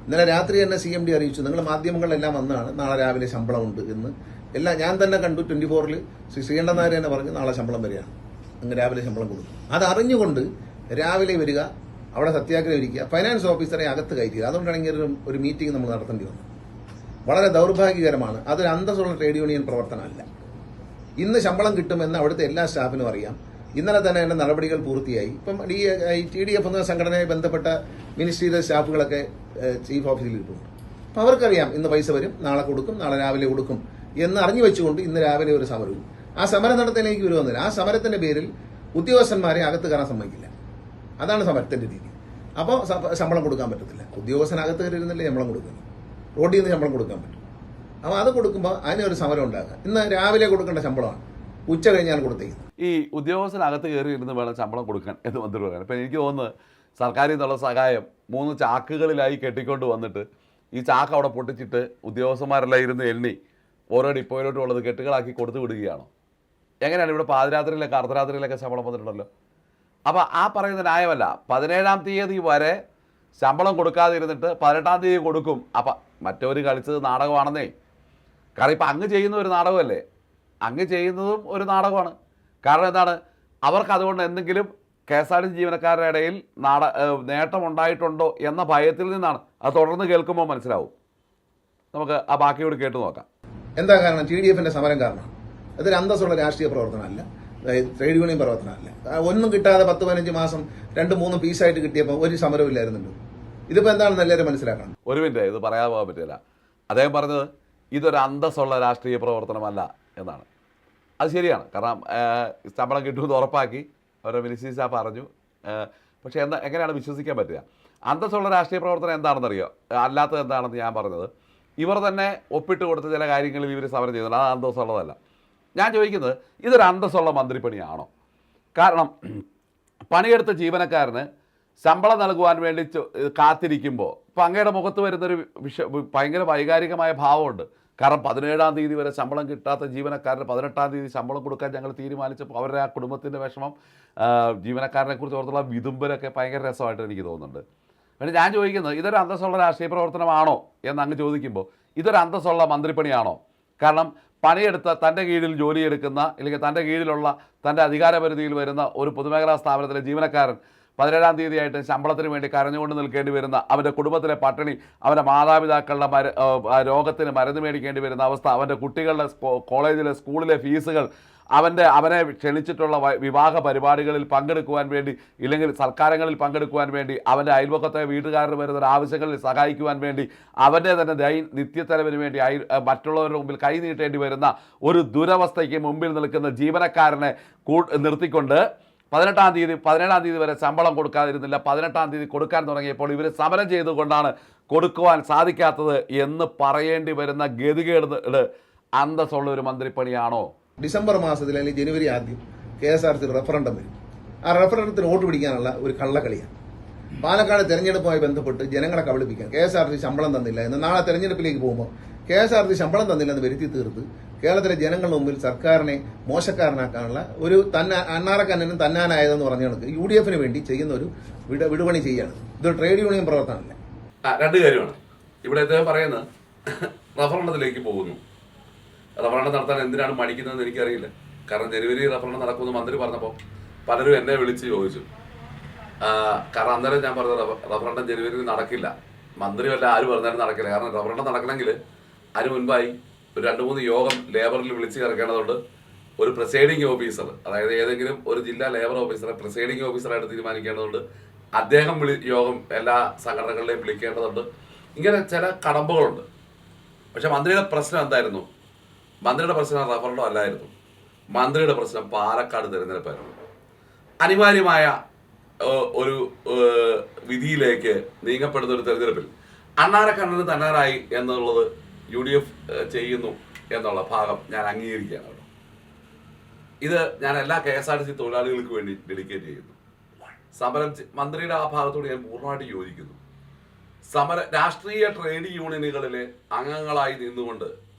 ഇന്നലെ രാത്രി തന്നെ CMD അറിയിച്ചു, നിങ്ങൾ മാധ്യമങ്ങളിലെല്ലാം വന്നതാണ്, നാളെ രാവിലെ ശമ്പളം ഉണ്ട് എന്ന്. എല്ലാം ഞാൻ തന്നെ കണ്ടു. 24-ൽ ശ്രീ ശ്രീകണ്ഠൻ നായർ തന്നെ പറഞ്ഞു നാളെ ശമ്പളം വരികയാണ്, അങ്ങ് രാവിലെ ശമ്പളം കൊടുക്കും. അതറിഞ്ഞുകൊണ്ട് രാവിലെ വരിക, അവിടെ സത്യാഗ്രഹം ഇരിക്കുക, ഫൈനാൻസ് ഓഫീസറെ അകത്ത് കയറ്റുക. അതുകൊണ്ടാണെങ്കിൽ ഒരു മീറ്റിംഗ് നമ്മൾ നടത്തേണ്ടി വന്നു. വളരെ ദൗർഭാഗ്യകരമാണ്. അതൊരു അന്തസ്സുള്ള ട്രേഡ് യൂണിയൻ പ്രവർത്തനമല്ല. ഇന്ന് ശമ്പളം കിട്ടുമെന്ന് അവിടുത്തെ എല്ലാ സ്റ്റാഫിനും അറിയാം. ഇന്നലെ തന്നെ അതിന്റെ നടപടികൾ പൂർത്തിയായി. ഇപ്പം TDF എന്ന സംഘടനയുമായി ബന്ധപ്പെട്ട മിനിസ്ട്രിയിലെ സ്റ്റാഫുകളൊക്കെ ചീഫ് ഓഫീസിൽ കിട്ടുന്നുണ്ട്. അപ്പം അവർക്കറിയാം ഇന്ന് പൈസ വരും, നാളെ കൊടുക്കും, നാളെ രാവിലെ കൊടുക്കും എന്ന് അറിഞ്ഞു വെച്ചുകൊണ്ട് ഇന്ന് രാവിലെ ഒരു സമരവും. ആ സമരം നടത്താനിലേക്ക് വരുവന്നില്ല. ആ സമരത്തിന്റെ പേരിൽ ഉദ്യോഗസ്ഥന്മാരെ അകത്ത് കയറാൻ സമ്മതിക്കില്ല. അതാണ് സമരത്തിന്റെ രീതി. അപ്പോൾ ശമ്പളം കൊടുക്കാൻ പറ്റത്തില്ല. ഉദ്യോഗസ്ഥനകത്ത് കയറിയിരുന്നില്ലേ ശമ്പളം കൊടുക്കുന്നു, റോഡിൽ നിന്ന് ശമ്പളം കൊടുക്കാൻ പറ്റും. അപ്പോൾ അത് കൊടുക്കുമ്പോൾ അതിനൊരു സമരം ഉണ്ടാക്കുക. ഇന്ന് രാവിലെ കൊടുക്കേണ്ട ശമ്പളമാണ്, ഉച്ച കഴിഞ്ഞാൽ കൊടുത്തേക്കുന്നത്. ഈ ഉദ്യോഗസ്ഥനകത്ത് കയറി ഇരുന്ന് വേണം ശമ്പളം കൊടുക്കാൻ എന്ന് മന്ത്രി പറയാൻ. ഇപ്പം എനിക്ക് തോന്നുന്നത് സർക്കാരിൽ നിന്നുള്ള സഹായം 3 ചാക്കുകളിലായി കെട്ടിക്കൊണ്ട് വന്നിട്ട് ഈ ചാക്ക് അവിടെ പൊട്ടിച്ചിട്ട് ഉദ്യോഗസ്ഥന്മാരെല്ലാം ഇരുന്ന് എണ്ണി ഓരോ ഡിപ്പോയിലോട്ടും ഉള്ളത് കെട്ടുകളാക്കി കൊടുത്തു വിടുകയാണോ? എങ്ങനെയാണ് ഇവിടെ പാതിരാത്രിയിലൊക്കെ അർദ്ധരാത്രിയിലൊക്കെ ശമ്പളം വന്നിട്ടുണ്ടല്ലോ. അപ്പോൾ ആ പറയുന്ന ന്യായമല്ല. 17-ാം തീയതി വരെ ശമ്പളം കൊടുക്കാതിരുന്നിട്ട് 18-ാം തീയതി കൊടുക്കും. അപ്പം മറ്റവർ കളിച്ചത് നാടകമാണെന്നേ. കാരണം ഇപ്പം അങ്ങ് ചെയ്യുന്ന ഒരു നാടകമല്ലേ, അങ്ങ് ചെയ്യുന്നതും ഒരു നാടകമാണ്. കാരണം എന്താണ്, അവർക്ക് അതുകൊണ്ട് എന്തെങ്കിലും KSRTC ജീവനക്കാരുടെ ഇടയിൽ നേട്ടമുണ്ടായിട്ടുണ്ടോ എന്ന ഭയത്തിൽ നിന്നാണ്. അത് തുടർന്ന് കേൾക്കുമ്പോൾ മനസ്സിലാവും. നമുക്ക് ആ ബാക്കിയോട് കേട്ട് നോക്കാം. എന്താ കാരണം? TDFന്റെ സമരം കാരണം. അതൊരു അന്തസ്സുള്ള രാഷ്ട്രീയ പ്രവർത്തനമല്ല, ട്രേഡ് യൂണിയൻ പ്രവർത്തനമല്ല. ഒന്നും കിട്ടാതെ 10-15 മാസം 2-3 പീസായിട്ട് കിട്ടിയപ്പോൾ ഒരു സമരവും ഇല്ലായിരുന്നല്ലോ. ഇതിപ്പോൾ എന്താണെന്ന് എല്ലാവരും മനസ്സിലാക്കണം. ഒരു മിനിറ്റ്, ഇത് പറയാൻ പോകാൻ പറ്റില്ല. അദ്ദേഹം പറഞ്ഞത് ഇതൊരു അന്തസ്സുള്ള രാഷ്ട്രീയ പ്രവർത്തനമല്ല എന്നാണ്. അത് ശരിയാണ്. കാരണം ശമ്പളം കിട്ടുമെന്ന് ഉറപ്പാക്കി അവരുടെ മിനിസ്ട്രി സ്റ്റാഫ് പറഞ്ഞു. പക്ഷേ എങ്ങനെയാണ് വിശ്വസിക്കാൻ പറ്റുക? അന്തസ്സുള്ള രാഷ്ട്രീയ പ്രവർത്തനം എന്താണെന്നറിയോ? അല്ലാത്തത് എന്താണെന്ന് ഞാൻ പറഞ്ഞത്, ഇവർ തന്നെ ഒപ്പിട്ട് കൊടുത്ത ചില കാര്യങ്ങളിൽ ഇവർ സമരം ചെയ്യുന്നുണ്ട്. അത് അന്തസ്സുള്ളതല്ല. ഞാൻ ചോദിക്കുന്നത്, ഇതൊരു അന്തസ്സുള്ള മന്ത്രിപ്പണിയാണോ? കാരണം പണിയെടുത്ത ജീവനക്കാരന് ശമ്പളം നൽകുവാൻ വേണ്ടി കാത്തിരിക്കുമ്പോൾ ഇപ്പം അങ്ങയുടെ മുഖത്ത് വരുന്നൊരു ഭയങ്കര വൈകാരികമായ ഭാവമുണ്ട്. കാരണം 17-ാം തീയതി വരെ ശമ്പളം കിട്ടാത്ത ജീവനക്കാരന് 18-ാം തീയതി ശമ്പളം കൊടുക്കാൻ ഞങ്ങൾ തീരുമാനിച്ചപ്പോൾ അവരുടെ ആ കുടുംബത്തിൻ്റെ വിഷമം, ജീവനക്കാരനെ കുറിച്ച് ഓർത്തുള്ള വിതുമ്പലൊക്കെ ഭയങ്കര രസമായിട്ട് എനിക്ക് തോന്നുന്നുണ്ട്. പിന്നെ ഞാൻ ചോദിക്കുന്നത്, ഇതൊരു അന്തസ്സുള്ള രാഷ്ട്രീയ പ്രവർത്തനമാണോ എന്ന് അങ്ങ് ചോദിക്കുമ്പോൾ ഇതൊരു അന്തസ്സുള്ള മന്ത്രിപ്പണിയാണോ? കാരണം പണിയെടുത്ത തൻ്റെ കീഴിൽ ജോലിയെടുക്കുന്ന അല്ലെങ്കിൽ തൻ്റെ കീഴിലുള്ള തൻ്റെ അധികാരപരിധിയിൽ വരുന്ന ഒരു പൊതുമേഖലാ സ്ഥാപനത്തിലെ ജീവനക്കാരൻ 17-ാം തീയതിയായിട്ട് ശമ്പളത്തിന് വേണ്ടി കരഞ്ഞുകൊണ്ട് നിൽക്കേണ്ടി വരുന്ന, അവൻ്റെ കുടുംബത്തിലെ പട്ടിണി, അവൻ്റെ മാതാപിതാക്കളുടെ രോഗത്തിന് മരുന്ന് മേടിക്കേണ്ടി വരുന്ന അവസ്ഥ, അവൻ്റെ കുട്ടികളുടെ കോളേജിലെ സ്കൂളിലെ ഫീസുകൾ, അവനെ ക്ഷണിച്ചിട്ടുള്ള വിവാഹ പരിപാടികളിൽ പങ്കെടുക്കുവാൻ വേണ്ടി ഇല്ലെങ്കിൽ സൽക്കാരങ്ങളിൽ പങ്കെടുക്കുവാൻ വേണ്ടി, അവൻ്റെ അയൽപക്കത്തെ വീട്ടുകാരുടെ വരുന്ന ആവശ്യങ്ങളിൽ സഹായിക്കുവാൻ വേണ്ടി, അവൻ്റെ തന്നെ നിത്യത്തലവിന് വേണ്ടി മറ്റുള്ളവരുടെ മുമ്പിൽ കൈ നീട്ടേണ്ടി വരുന്ന ഒരു ദുരവസ്ഥയ്ക്ക് മുമ്പിൽ നിൽക്കുന്ന ജീവനക്കാരനെ നിർത്തിക്കൊണ്ട് 17-ാം തീയതി വരെ ശമ്പളം കൊടുക്കാതിരുന്നില്ല. 18-ാം തീയതി കൊടുക്കാൻ തുടങ്ങിയപ്പോൾ ഇവർ സമരം ചെയ്തുകൊണ്ടാണ് കൊടുക്കുവാൻ സാധിക്കാത്തത് എന്ന് പറയേണ്ടി വരുന്ന ഗതികേട് അന്തസ്സുള്ള ഒരു മന്ത്രിപ്പണിയാണോ? ഡിസംബർ മാസത്തിൽ അല്ലെങ്കിൽ ജനുവരി ആദ്യം KSRTC റഫറൻഡം വരും. ആ റഫറൻഡത്തിന് വോട്ട് പിടിക്കാനുള്ള ഒരു കള്ളക്കളിയാണ്. പാലക്കാട് തെരഞ്ഞെടുപ്പുമായി ബന്ധപ്പെട്ട് ജനങ്ങളെ കബളിപ്പിക്കാൻ KSRTC ശമ്പളം തന്നില്ല എന്ന് നാളെ തെരഞ്ഞെടുപ്പിലേക്ക് പോകുമ്പോൾ KSRTC ശമ്പളം തന്നില്ലെന്ന് വരുത്തി തീർത്ത് കേരളത്തിലെ ജനങ്ങളുടെ മുമ്പിൽ സർക്കാരിനെ മോശക്കാരനാക്കാനുള്ള ഒരു അണ്ണാറക്കണ്ണനും തന്നാനായതെന്ന് പറഞ്ഞ കണക്ക് UDFന് വേണ്ടി ചെയ്യുന്ന ഒരു വിടുപണി ചെയ്യാണ്. ഇതൊരു ട്രേഡ് യൂണിയൻ പ്രവർത്തനമല്ല. രണ്ട് കാര്യമാണ് ഇവിടെ അദ്ദേഹം പറയുന്നത്. റഫറണ്ടത്തിലേക്ക് പോകുന്നു. റഫറണ്ടം നടത്താൻ എന്തിനാണ് മടിക്കുന്നതെന്ന് എനിക്കറിയില്ല. കാരണം ജനുവരി റഫറണ്ടം നടക്കുമെന്ന് മന്ത്രി പറഞ്ഞപ്പോൾ പലരും എന്നെ വിളിച്ച് ചോദിച്ചു. കാരണം അന്നേരം ഞാൻ പറഞ്ഞത് റഫറണ്ടം ജനുവരിയിൽ നടക്കില്ല. മന്ത്രി വല്ല ആര് പറഞ്ഞാലും നടക്കില്ല. കാരണം റഫറണ്ടം നടക്കണമെങ്കിൽ അതിന് മുൻപായി ഒരു 2-3 യോഗം ലേബറിൽ വിളിച്ച് ചേർക്കേണ്ടതുണ്ട്. ഒരു പ്രിസൈഡിംഗ് ഓഫീസർ, അതായത് ഏതെങ്കിലും ഒരു ജില്ലാ ലേബർ ഓഫീസറെ പ്രിസൈഡിംഗ് ഓഫീസറായിട്ട് തീരുമാനിക്കേണ്ടതുണ്ട്. അദ്ദേഹം യോഗം എല്ലാ സംഘടനകളിലെയും വിളിക്കേണ്ടതുണ്ട്. ഇങ്ങനെ ചില കടമ്പകളുണ്ട്. പക്ഷെ മന്ത്രിയുടെ പ്രശ്നം എന്തായിരുന്നു? മന്ത്രിയുടെ പ്രശ്നം റഫറണ്ടം അല്ലായിരുന്നു. മന്ത്രിയുടെ പ്രശ്നം പാലക്കാട് തെരഞ്ഞെടുപ്പായിരുന്നു. അനിവാര്യമായ ഒരു വിധിയിലേക്ക് നീങ്ങപ്പെടുന്ന ഒരു തെരഞ്ഞെടുപ്പിൽ അണ്ണാറക്കണ്ണന് തന്നാറായി എന്നുള്ളത് UDF ചെയ്യുന്നു എന്നുള്ള ഭാഗം ഞാൻ അംഗീകരിക്കുകയാണ്. ഇത് ഞാൻ എല്ലാ KSRTC തൊഴിലാളികൾക്ക് വേണ്ടി ഡെഡിക്കേറ്റ് ചെയ്യുന്നു. സമരം മന്ത്രിയുടെ ആ ഭാഗത്തോട് ഞാൻ പൂർണ്ണമായിട്ട് യോജിക്കുന്നു. രാഷ്ട്രീയ ട്രേഡ് യൂണിയനുകളിലെ അംഗങ്ങളായി നിന്നുകൊണ്ട്,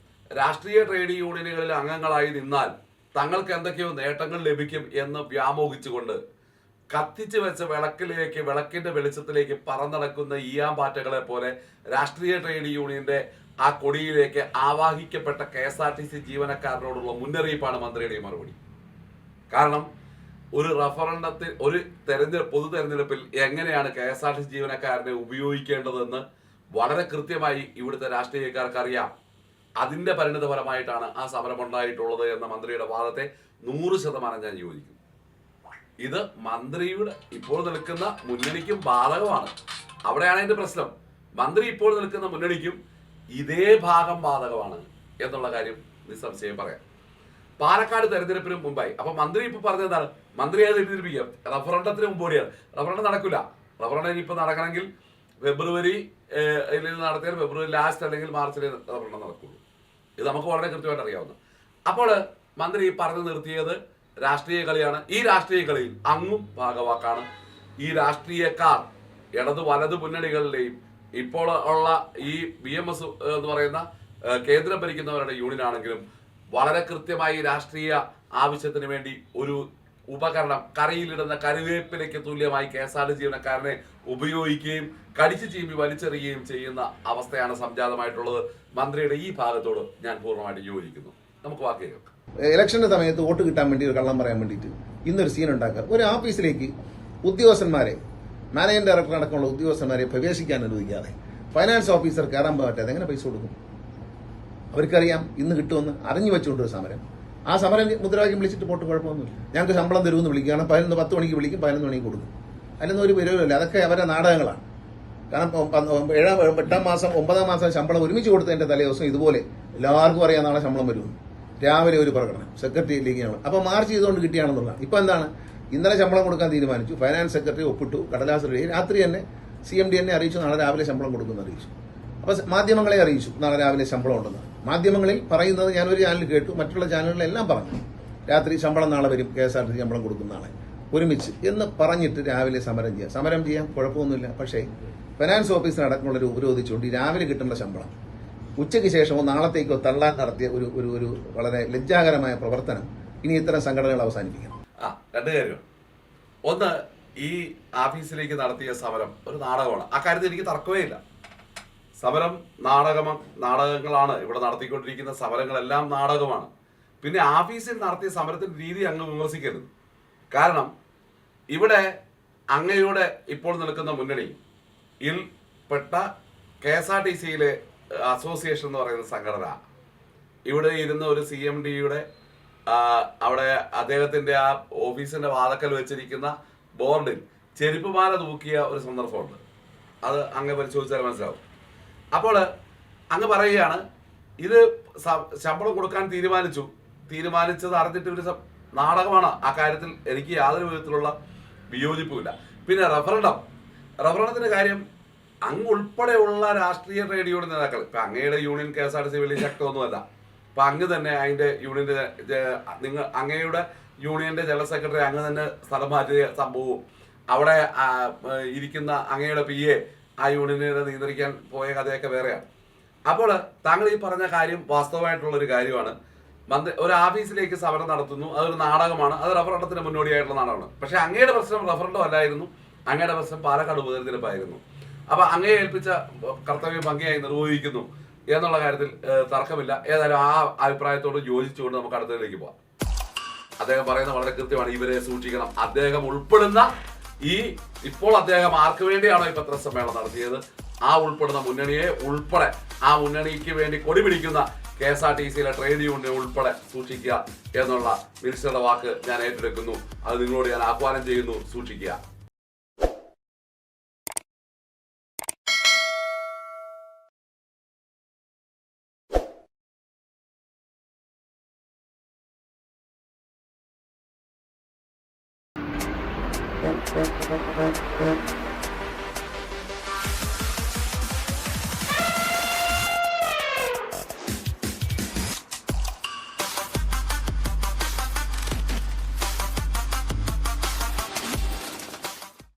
രാഷ്ട്രീയ ട്രേഡ് യൂണിയനുകളിലെ അംഗങ്ങളായി നിന്നാൽ തങ്ങൾക്ക് എന്തൊക്കെയോ നേട്ടങ്ങൾ ലഭിക്കും എന്ന് വ്യാമോഹിച്ചുകൊണ്ട് കത്തിച്ചു വെച്ച വിളക്കിന്റെ വെളിച്ചത്തിലേക്ക് പറന്നടക്കുന്ന ഈയാമ്പാറ്റകളെ പോലെ രാഷ്ട്രീയ ട്രേഡ് യൂണിയന്റെ ആ കൊടിയിലേക്ക് ആവാഹിക്കപ്പെട്ട KSRTC ജീവനക്കാരനോടുള്ള മുന്നറിയിപ്പാണ് മന്ത്രിയുടെ മറുപടി. കാരണം ഒരു റഫറണ്ടത്തിൽ പൊതു തെരഞ്ഞെടുപ്പിൽ എങ്ങനെയാണ് KSRTC ജീവനക്കാരനെ ഉപയോഗിക്കേണ്ടതെന്ന് വളരെ കൃത്യമായി ഇവിടുത്തെ രാഷ്ട്രീയക്കാർക്ക് അറിയാം. അതിന്റെ പരിണിതഫലമായിട്ടാണ് ആ സമരം ഉണ്ടായിട്ടുള്ളത് എന്ന മന്ത്രിയുടെ വാദത്തെ 100% ഞാൻ യോജിക്കും. ഇത് മന്ത്രിയുടെ ഇപ്പോൾ നിൽക്കുന്ന മുന്നണിക്കും ബാധകമാണ്. അവിടെയാണ് അതിന്റെ പ്രശ്നം. മന്ത്രി ഇപ്പോൾ നിൽക്കുന്ന മുന്നണിക്കും ഇതേ ഭാഗം ബാധകമാണ് എന്നുള്ള കാര്യം നിസ്സംശയം പറയാം. പാലക്കാട് തെരഞ്ഞെടുപ്പിന് മുമ്പായി അപ്പൊ മന്ത്രി ഇപ്പൊ പറഞ്ഞതാണ്, മന്ത്രി അത് തെറ്റിദ്ധരിപ്പിക്കാം. റഫറണ്ടത്തിന് മുമ്പോടിയാണ്. റഫറണ്ടം നടക്കില്ല. റഫറണ്ടം ഇനിയിപ്പോ നടക്കണമെങ്കിൽ ഫെബ്രുവരി നടത്തിയാൽ ഫെബ്രുവരി ലാസ്റ്റ് അല്ലെങ്കിൽ മാർച്ചിൽ റഫറണ്ടം നടക്കുള്ളൂ. ഇത് നമുക്ക് വളരെ കൃത്യമായിട്ട് അറിയാവുന്ന. അപ്പോൾ മന്ത്രി പറഞ്ഞു നിർത്തിയത് രാഷ്ട്രീയ കളിയാണ്. ഈ രാഷ്ട്രീയ കളിയിൽ അങ്ങും ഭാഗവാക്കാണ്. ഈ രാഷ്ട്രീയക്കാർ ഇടത് വലത് മുന്നണികളിലെയും ഇപ്പോൾ ഉള്ള ഈ BMS എന്ന് പറയുന്ന കേന്ദ്രം ഭരിക്കുന്നവരുടെ യൂണിയൻ ആണെങ്കിലും വളരെ കൃത്യമായി രാഷ്ട്രീയ ആവശ്യത്തിന് വേണ്ടി ഒരു ഉപകരണം, കറിയിലിടുന്ന കറിവേപ്പിലേക്ക് തുല്യമായി KSRTC ജീവനക്കാരനെ ഉപയോഗിക്കുകയും കടിച്ചു ചീമ്പി വലിച്ചെറിയുകയും ചെയ്യുന്ന അവസ്ഥയാണ് സംജാതമായിട്ടുള്ളത്. മന്ത്രിയുടെ ഈ ഭാഗത്തോട് ഞാൻ പൂർണ്ണമായിട്ട് യോജിക്കുന്നു. നമുക്ക് വാക്ക് കേൾക്കാം. ഇലക്ഷന്റെ സമയത്ത് വോട്ട് കിട്ടാൻ വേണ്ടി ഒരു കള്ളം പറയാൻ വേണ്ടിയിട്ട് ഇന്നൊരു സീൻ ഉണ്ടാക്കുക. ഒരു ഓഫീസിലേക്ക് ഉദ്യോഗസ്ഥന്മാരെ, മാനേജിംഗ് ഡയറക്ടർ അടക്കമുള്ള ഉദ്യോഗസ്ഥന്മാരെ പ്രവേശിക്കാൻ അനുവദിക്കാതെ ഫൈനാൻസ് ഓഫീസർ കയറാൻ പറ്റാതെ എങ്ങനെ പൈസ കൊടുക്കും? അവർക്കറിയാം ഇന്ന് കിട്ടുമെന്ന് അറിഞ്ഞു വെച്ചുകൊണ്ടൊരു സമരം. ആ സമരം മുദ്രാവാക്യം വിളിച്ചിട്ട് പോട്ട് കുഴപ്പമൊന്നുമില്ല. ഞങ്ങൾക്ക് ശമ്പളം തരുമെന്ന് വിളിക്കുകയാണ്. 10 മണിക്ക് വിളിക്കും, 11 മണിക്ക് കൊടുക്കും. അതിലൊന്നും ഒരു പരിപാടിയില്ല. അതൊക്കെ അവരുടെ നാടകങ്ങളാണ്. കാരണം 8-ാം മാസം 9-ാം മാസം ശമ്പളം ഒരുമിച്ച് കൊടുത്തതിന്റെ തലേ ദിവസം ഇതുപോലെ എല്ലാവർക്കും അറിയാം നാളെ ശമ്പളം വരുമെന്ന്. രാവിലെ ഒരു പ്രകടനം സെക്രട്ടറിയിലേക്കാണ്. അപ്പൊ മാർച്ച് ചെയ്തുകൊണ്ട് കിട്ടിയാണെന്നുള്ളതാണ്. ഇപ്പൊ എന്താണ്? ഇന്നലെ ശമ്പളം കൊടുക്കാൻ തീരുമാനിച്ചു. ഫൈനാൻസ് സെക്രട്ടറി ഒപ്പിട്ടു, കടലാസ് എഴുതി. രാത്രി തന്നെ CMD എന്നെ അറിയിച്ചു നാളെ രാവിലെ ശമ്പളം കൊടുക്കുമെന്ന് അറിയിച്ചു. അപ്പൊ മാധ്യമങ്ങളെ അറിയിച്ചു നാളെ രാവിലെ ശമ്പളം ഉണ്ടെന്ന്. മാധ്യമങ്ങളിൽ പറയുന്നത് ഞാനൊരു ചാനൽ കേട്ടു, മറ്റുള്ള ചാനലുകളെല്ലാം പറഞ്ഞു രാത്രി ശമ്പളം നാളെ വരും, KSRTC ശമ്പളം കൊടുക്കും നാളെ ഒരുമിച്ച് എന്ന് പറഞ്ഞിട്ട് രാവിലെ സമരം ചെയ്യാം, കുഴപ്പമൊന്നുമില്ല. പക്ഷേ ഫൈനാൻസ് ഓഫീസർ അടക്കമുള്ളവർ ഉപരോധിച്ചുകൊണ്ട് ഈ രാവിലെ കിട്ടേണ്ട ശമ്പളം ഉച്ചയ്ക്ക് ശേഷമോ നാളത്തേക്കോ തള്ളാൻ നടത്തിയ ഒരു വളരെ ലജ്ജാകരമായ പ്രവർത്തനം ഇനി ഇത്തരം സംഘടനകൾ അവസാനിപ്പിക്കണം. രണ്ട് കാര്യം. ഒന്ന്, ഈ ഓഫീസിലേക്ക് നടത്തിയ സമരം ഒരു നാടകമാണ്. അക്കാര്യത്തിൽ എനിക്ക് തർക്കമേ ഇല്ല. സമരം നാടകങ്ങളാണ്. ഇവിടെ നടത്തിക്കൊണ്ടിരിക്കുന്ന സമരങ്ങളെല്ലാം നാടകമാണ്. പിന്നെ ഓഫീസിൽ നടത്തിയ സമരത്തിന്റെ രീതി അങ്ങ് വിമർശിക്കരുത്. കാരണം ഇവിടെ അങ്ങയുടെ ഇപ്പോൾ നിൽക്കുന്ന മുന്നണിയിൽ പെട്ട KSRTCയിലെ അസോസിയേഷൻ എന്ന് പറയുന്ന സംഘടന ഇവിടെ ഇരുന്ന ഒരു CMDയുടെ അവിടെ അദ്ദേഹത്തിന്റെ ആ ഓഫീസിന്റെ വാതക്കൽ വെച്ചിരിക്കുന്ന ബോർഡിൽ ചെരുപ്പുമാല തൂക്കിയ ഒരു സന്ദർഭമുണ്ട്. അത് അങ്ങ് പരിശോധിച്ചാൽ മനസ്സിലാവും. അപ്പോൾ അങ്ങ് പറയുകയാണ് ഇത് ശമ്പളം കൊടുക്കാൻ തീരുമാനിച്ചത് അറിഞ്ഞിട്ട് ഒരു നാടകമാണ്. ആ കാര്യത്തിൽ എനിക്ക് യാതൊരു വിധത്തിലുള്ള വിയോജിപ്പുമില്ല. പിന്നെ റഫറണ്ടത്തിന്റെ കാര്യം അങ്ങ് ഉൾപ്പെടെയുള്ള രാഷ്ട്രീയ ട്രേഡ് യൂണിയൻ നേതാക്കൾ, ഇപ്പൊ അങ്ങയുടെ യൂണിയൻ KSRTC വലിയ ശക്തമൊന്നുമല്ല. അപ്പൊ അങ്ങ് തന്നെ അതിന്റെ യൂണിയന്റെ അങ്ങയുടെ യൂണിയന്റെ ജനറൽ സെക്രട്ടറി അങ്ങ് തന്നെ സ്ഥലം മാറ്റിയ സംഭവവും അവിടെ ഇരിക്കുന്ന അങ്ങയുടെ PA ആ യൂണിയനെ നിയന്ത്രിക്കാൻ പോയ കഥയൊക്കെ വേറെയാണ്. അപ്പോൾ താങ്കൾ ഈ പറഞ്ഞ കാര്യം വാസ്തവമായിട്ടുള്ള ഒരു കാര്യമാണ്. ഒരു ഓഫീസിലേക്ക് സമരം നടത്തുന്നു, അതൊരു നാടകമാണ്. അത് റഫറണ്ടത്തിന് മുന്നോടിയായിട്ടുള്ള നാടകമാണ്. പക്ഷെ അങ്ങയുടെ പ്രശ്നം റഫറണ്ടം അല്ലായിരുന്നു. അങ്ങയുടെ പ്രശ്നം പാലക്കാട് ഉപതെരഞ്ഞെടുപ്പായിരുന്നു. അപ്പൊ അങ്ങയെ ഏൽപ്പിച്ച കർത്തവ്യം ഭംഗിയായി നിർവഹിക്കുന്നു എന്നുള്ള കാര്യത്തിൽ തർക്കമില്ല. ഏതായാലും ആ അഭിപ്രായത്തോട് യോജിച്ചുകൊണ്ട് നമുക്ക് അടുത്തതിലേക്ക് പോവാം. അദ്ദേഹം പറയുന്നത് വളരെ കൃത്യമാണ്. ഇവരെ സൂക്ഷിക്കണം. അദ്ദേഹം ഉൾപ്പെടുന്ന ഇപ്പോൾ അദ്ദേഹം ആർക്ക് വേണ്ടിയാണോ ഈ പത്രസമ്മേളനം നടത്തിയത് ആ ഉൾപ്പെടുന്ന മുന്നണിയെ ഉൾപ്പെടെ ആ മുന്നണിക്ക് വേണ്ടി കൊടി പിടിക്കുന്ന KSRTCയിലെ ട്രേഡ് യൂണിയൻ ഉൾപ്പെടെ സൂക്ഷിക്കുക എന്നുള്ള മിനിസ്റ്ററുടെ വാക്ക് ഞാൻ ഏറ്റെടുക്കുന്നു. അത് നിങ്ങളോട് ഞാൻ ആഹ്വാനം ചെയ്യുന്നു. സൂക്ഷിക്കുക. Thank you.